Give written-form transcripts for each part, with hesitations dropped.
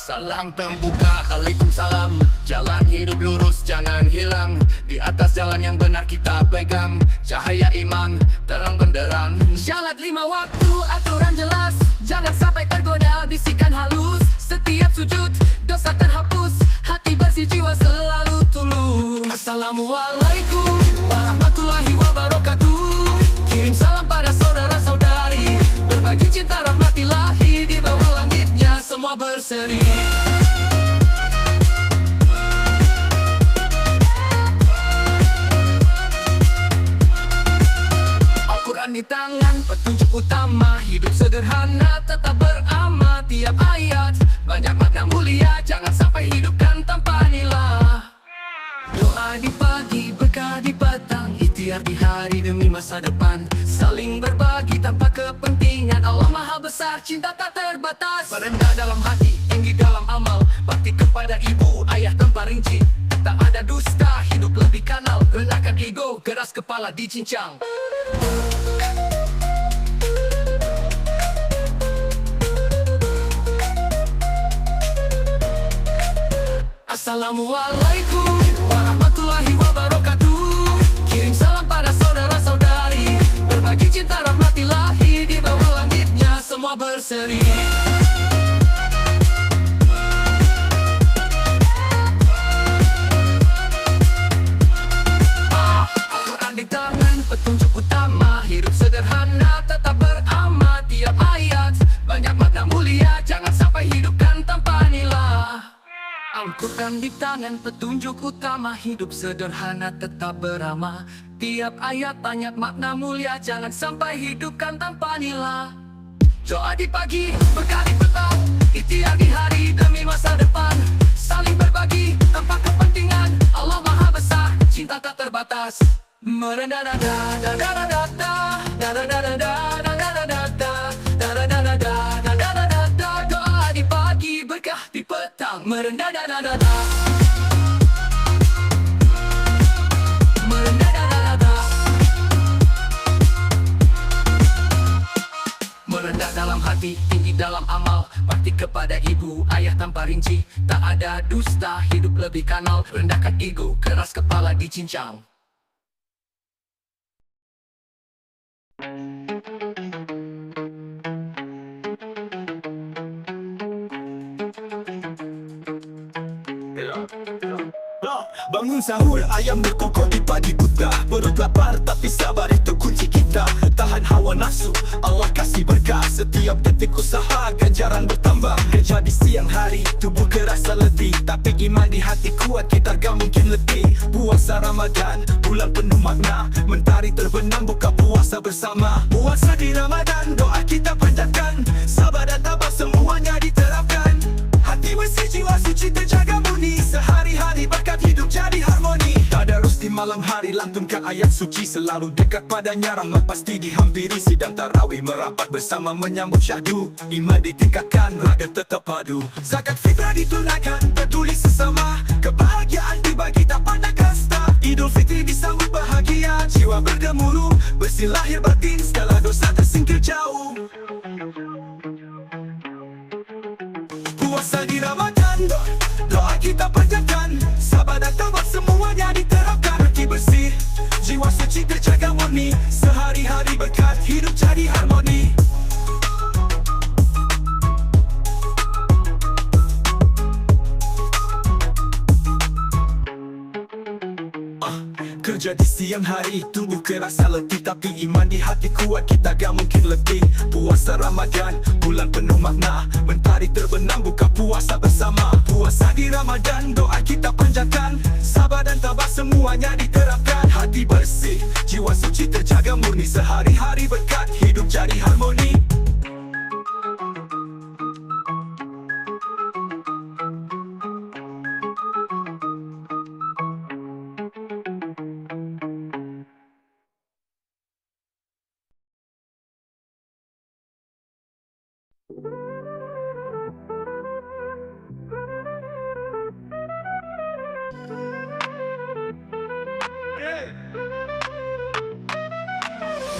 Salam terbuka, Waalaikumsalam. Jalan hidup lurus, jangan hilang. Di atas jalan yang benar kita pegang. Cahaya iman, terang benderang. Syarat 5 waktu, aturan jelas. Jangan sampai tergoda, bisikan halus. Setiap sujud, dosa terhapus. Hati bersih, jiwa selalu tulus. Assalamualaikum warahmatullahi wabarakatuh. Kirim salam pada saudara-saudari. Berbagi cinta rahmat ilahi. Di bawah langitnya semua berseri. Al-Quran di tangan, petunjuk utama. Hidup sederhana, tetap beramal. Tiap ayat, banyak makna mulia. Jangan sampai hidupkan tanpa nilai. Doa di pagi, berkah di petang. Ikhtiar di hari demi masa depan. Saling berbagi tanpa kepentingan. Allah Maha Besar, cinta tak terbatas. Merendah dalam hati, tinggi dalam amal. Bakti kepada ibu, ayah tanpa rinci. Tak ada dusta, hidup lebih kanal. Rendahkan ego, keras kepala dicincang. Assalamualaikum warahmatullahi wabarakatuh. Kirim salam pada saudara-saudari. Berbagi cinta rahmat ilahi. Di bawah langitnya semua berseri. Al-Quran di tangan, petunjuk utama. Hidup sederhana, tetap beramal. Tiap ayat, banyak makna mulia. Jangan sampai hidupkan tanpa nilai. Al-Quran di tangan, petunjuk utama. Hidup sederhana, tetap beramal. Tiap ayat banyak makna mulia. Jangan sampai hidupkan tanpa nilai. Doa di pagi, berkah di petang. Ikhtiar di hari demi masa depan. Saling berbagi tanpa kepentingan. Allah Maha Besar, cinta tak terbatas. Merendah nada, da da da da da, da da da da da, da da da da da, da da da da da, da da da da da. Doa di pagi, berkah di petang. Merendah da da da da. Merendah da da da da. Merendah dalam hati, tinggi dalam amal. Bakti kepada ibu, ayah tanpa rinci. Tak ada dusta, hidup lebih kanal. Rendahkan ego, keras kepala dicincang. Bangun sahur, ayam berkokok di pagi buta. Perut lapar tapi sabar itu kunci kita. Tahan hawa nafsu, Allah kasih berkah. Setiap detik usaha, ganjaran bertambah. Kerja di siang hari, tubuh kerasa letih. Tapi iman di hati kuat, kita gak mungkin letih. Puasa Ramadan, bulan penuh makna. Mentari terbenam, buka puasa bersama. Puasa di Ramadan, doa kita panjatkan. Sabar dan tabah semuanya diterapkan. Hati bersih, jiwa suci terjaga murni. Sehari-hari berkat hidup jadi harmoni. Tadarus di malam hari, lantunkan ayat suci. Selalu dekat padanya, rahmat pasti dihampiri. Sidang tarawih merapat bersama menyambut syahdu. Iman ditingkatkan, raga tetap padu. Zakat fitrah ditunaikan, peduli sesama. Kebahagiaan dibagi tak pandang kasta. Idul Fitri disambut bahagia. Jiwa bergemuruh, bersih lahir batin. Segala dosa tersingkir jauh. Puasa di Ramadan, doa kita panjatkan. Sabar dan tabah semuanya diterapkan. Hati bersih, jiwa suci terjaga murni. Sehari-hari berkat hidup jadi harmoni. Kerja di siang hari, tubuh kerasa letih. Tapi iman di hati kuat, kita gak mungkin letih. Puasa Ramadan, bulan penuh makna. Mentari terbenam, buka puasa bersama. Puasa di Ramadan, doa kita panjatkan. Sabar dan tabah semuanya diterapkan. Hati bersih, jiwa suci terjaga murni. Sehari-hari berkat hidup jadi harmoni.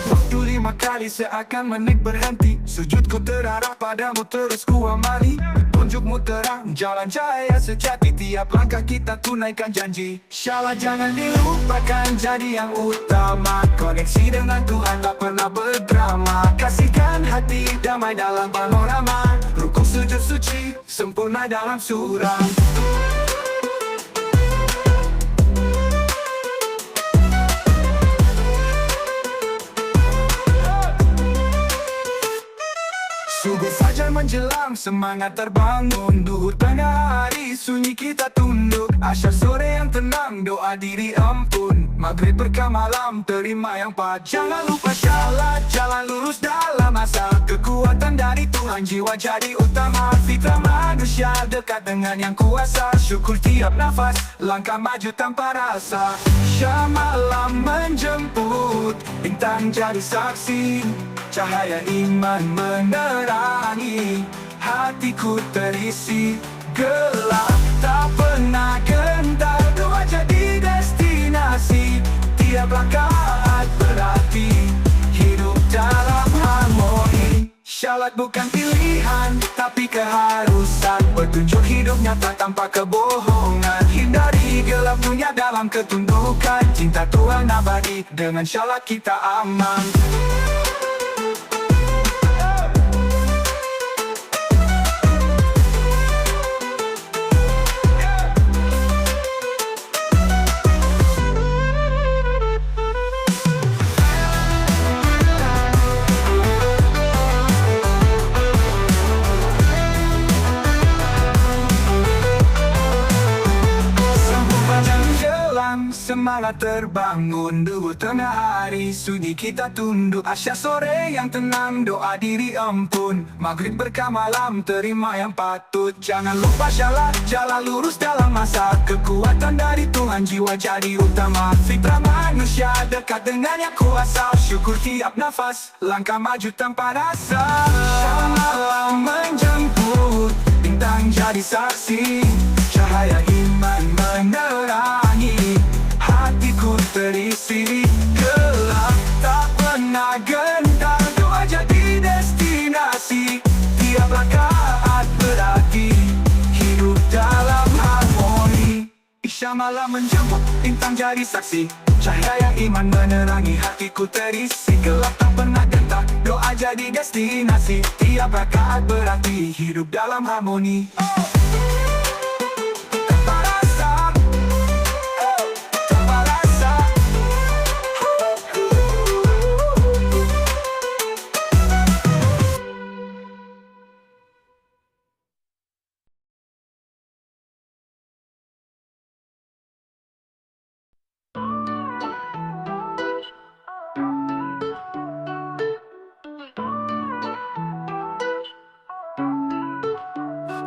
Waktu 5 kali seakan menit berhenti. Sujudku terarah padamu terus ku amali. petunjukmu terang, jalan cahaya sejati. Tiap langkah kita tunaikan janji. Insya Allah jangan dilupakan, jadi yang utama. Koneksi dengan Tuhan, tak pernah berdrama. Kasihkan hati, damai dalam panorama. Rukuk sujud suci, sempurna dalam surah. Subuh fajar menjelang, semangat terbangun. Duhur tengah hari, sunyi kita tunduk. Asyar sore yang tenang, doa diri ampun. Maghrib berkah malam, terima yang pat. Jangan lupa syalat, jalan lurus dalam masa. Kekuatan dari Tuhan, jiwa jadi utama. Fitrah manusia dekat dengan yang kuasa. Syukur tiap nafas, langkah maju tanpa rasa. Syah malam menjemput, bintang jadi saksi. Cahaya iman menerangi, hatiku terisi gelap. Tak pernah gentar, doa jadi destinasi. Tiap langkah berarti hidup dalam harmoni. Syalat bukan pilihan, tapi keharusan. Petunjuk hidup nyata tanpa kebohongan. Hindari gelap dunia dalam ketundukan. Cinta Tuhan abadi, dengan syalat kita aman. Semangat terbangun, duhur tengah hari, sunyi kita tunduk. Asyar sore yang tenang, doa diri ampun. Maghrib berkah malam, terima yang patut. Jangan lupa syalat, jalan lurus dalam masa. Kekuatan dari Tuhan, jiwa jadi utama. Fitrah manusia dekat dengan yang kuasa. Syukur tiap nafas, langkah maju tanpa rasa. Syah malam menjemput, bintang jadi saksi. Cahaya iman menerangi, hatiku terisi gelap. Tak pernah gentar, doa jadi destinasi. Tiap langkah berarti hidup dalam harmoni. Isya malam menjemput, bintang jadi saksi. Cahaya iman menerangi, hatiku terisi gelap. Tak pernah gentar, doa jadi destinasi. Tiap rakaat berarti hidup dalam harmoni.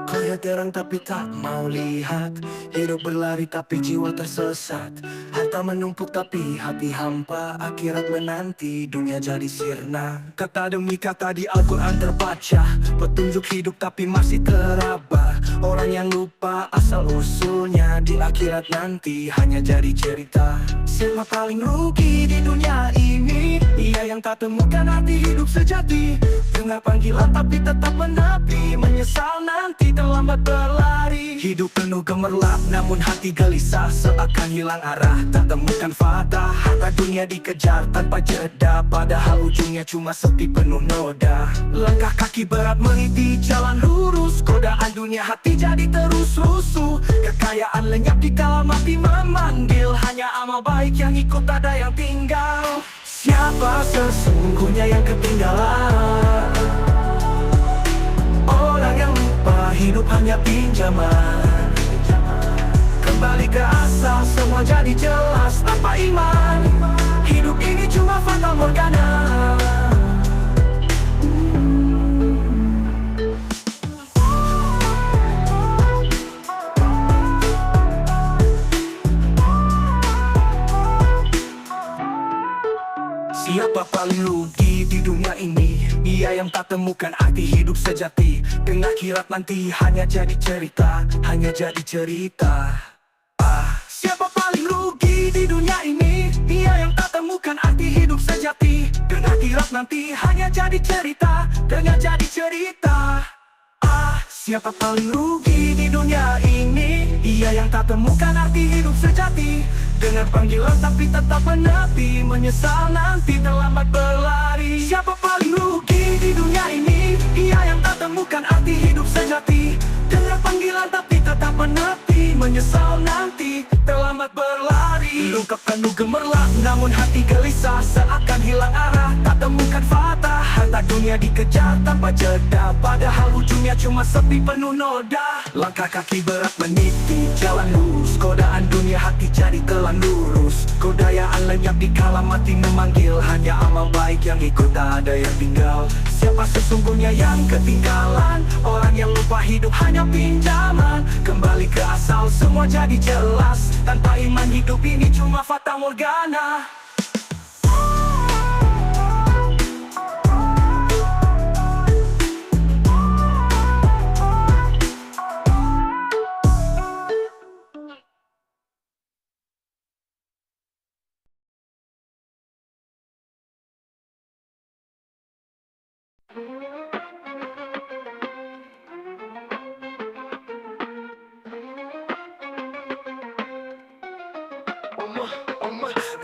Kaya terang tapi tak mau lihat. Hidup berlari tapi jiwa tersesat. Harta menumpuk tapi hati hampa. Akhirat menanti, dunia jadi sirna. Kata demi kata di Al-Quran terbaca. Petunjuk hidup tapi masih teraba. Orang yang lupa asal usulnya, di akhirat nanti hanya jadi cerita. Siapa paling rugi di dunia ini? Ia yang tak temukan arti hidup sejati. Dengar panggilan tapi tetap menepi. Menyesal nanti terlambat berlari. Hidup penuh gemerlap namun hati gelisah. Seakan hilang arah, tak temukan faedah. Harta dunia dikejar tanpa jeda, padahal ujungnya cuma sepi penuh noda. Langkah kaki berat meniti jalan lurus. Godaan dunia hati jadi terus rusuh. Kekayaan lenyap di kala mati memanggil. Hanya amal baik yang ikut, ada yang tinggal. Siapa sesungguhnya yang ketinggalan? Orang yang lupa hidup hanya pinjaman. Kembali ke asal, semua jadi jelas. Tanpa iman, hidup ini cuma fata morgana. Siapa paling rugi di dunia ini? Ia yang tak temukan arti hidup sejati. Dengan akhirat nanti hanya jadi cerita, hanya jadi cerita. Siapa paling rugi di dunia ini? Ia yang tak temukan arti hidup sejati. Dengan akhirat nanti hanya jadi cerita, dengan jadi cerita. Siapa paling rugi di dunia ini? Ia yang tak temukan arti hidup sejati. Dengar panggilan tapi tetap menepi, menyesal nanti terlambat berlari. Siapa paling rugi di dunia ini? Ia yang tak temukan arti hidup sejati. Dengar panggilan tapi tetap menepi, menyesal nanti terlambat berlari. Luka penuh gemerlap, namun hati gelisah, seakan hilang arah, tak temukan fatah. Harta dunia dikejar tanpa jeda, padahal ujungnya cuma sepi penuh noda. Langkah kaki berat meniti jalan lurus, godaan dunia hati jadi telan lurus. Godayaan lenyap di kala mati memanggil, hanya amal baik yang ikut, tak ada yang tinggal. Siapa sesungguhnya yang ketinggalan? Orang yang lupa hidup hanya pinjaman. Kembali ke asal semua jadi jelas, tanpa iman hidup ini cuma fata morgana.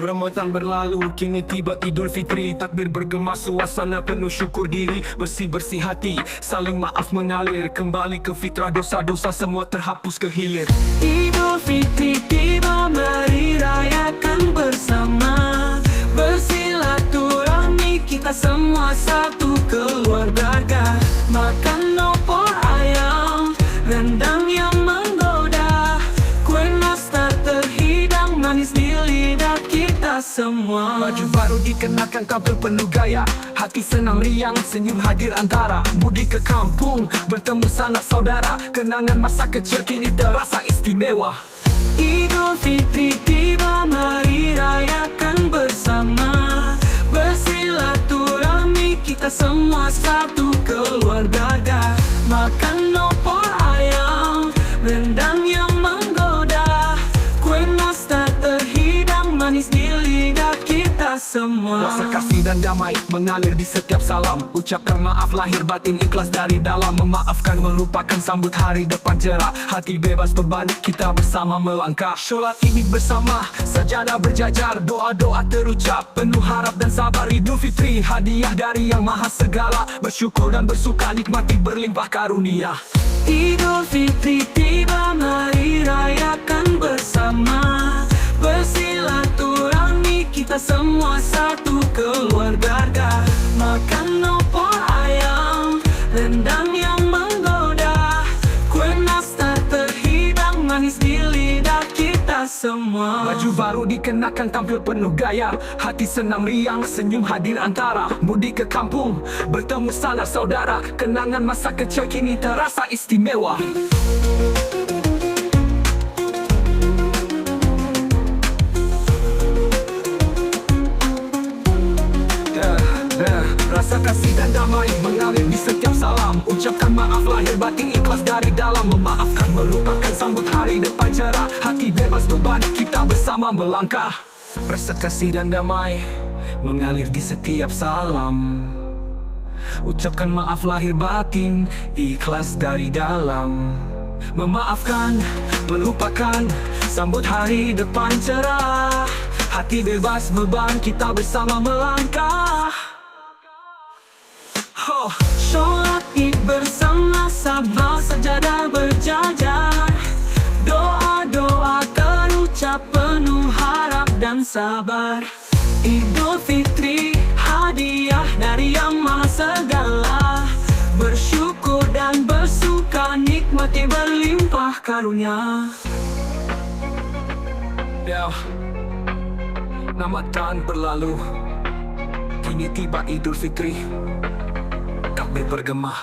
Ramadan berlalu, kini tiba Idul Fitri. Takbir bergema, suasana penuh syukur diri. Bersih-bersih hati, saling maaf mengalir. Kembali ke fitrah, dosa-dosa semua terhapus ke hilir. Idul Fitri tiba, mari rayakan bersama. Bersilaturahmi, kita semua satu keluarga. Makan opor ayam, rendang yang menggoda, kue nastar terhidang manis di lidah kita semua. Baju baru dikenakan, tampil penuh gaya, hati senang riang, senyum hadir antara. Mudik ke kampung, bertemu sanak saudara. Kenangan masa kecil kini terasa istimewa. Idul Fitri tiba, mari rayakan bersama. Bersilaturahmi, kita semua satu keluarga. Makan opor ayam, rendang yang menggoda, kue nastar terhidang manis di lidah kita semua. Rasa kasih dan damai mengalir di setiap salam. Ucapkan maaf lahir batin, ikhlas dari dalam. Memaafkan, melupakan, sambut hari depan cerah. Hati bebas beban, kita bersama melangkah. Sholat Id bersama, sajadah berjajar, doa-doa terucap, penuh harap dan sabar. Idul Fitri hadiah dari yang maha segala. Bersyukur dan bersuka, nikmati berlimpah karunia. Idul Fitri tiba, mari rayakan bersama. Bersilaturahmi, kita semua satu keluarga. Makan opor ayam, rendang yang menggoda, kue nastar terhidang manis di lidah kita semua. Baju baru dikenakan, tampil penuh gaya, hati senang riang, senyum hadir antara. Mudik ke kampung, bertemu sanak saudara. Kenangan masa kecil kini terasa istimewa. Rasa kasih dan damai mengalir di setiap salam. Ucapkan maaf lahir batin, ikhlas dari dalam. Memaafkan, melupakan, sambut hari depan cerah. Hati bebas beban, kita bersama melangkah. Rasa kasih dan damai mengalir di setiap salam. Ucapkan maaf lahir batin, ikhlas dari dalam. Memaafkan, melupakan, sambut hari depan cerah. Hati bebas beban, kita bersama melangkah. Sholat Id bersama, sabar sajadah berjajar, doa-doa terucap penuh harap dan sabar. Idul Fitri hadiah dari yang maha segala. Bersyukur dan bersuka, nikmati berlimpah karunia. Ramadan berlalu, kini tiba Idul Fitri. Takbir bergema,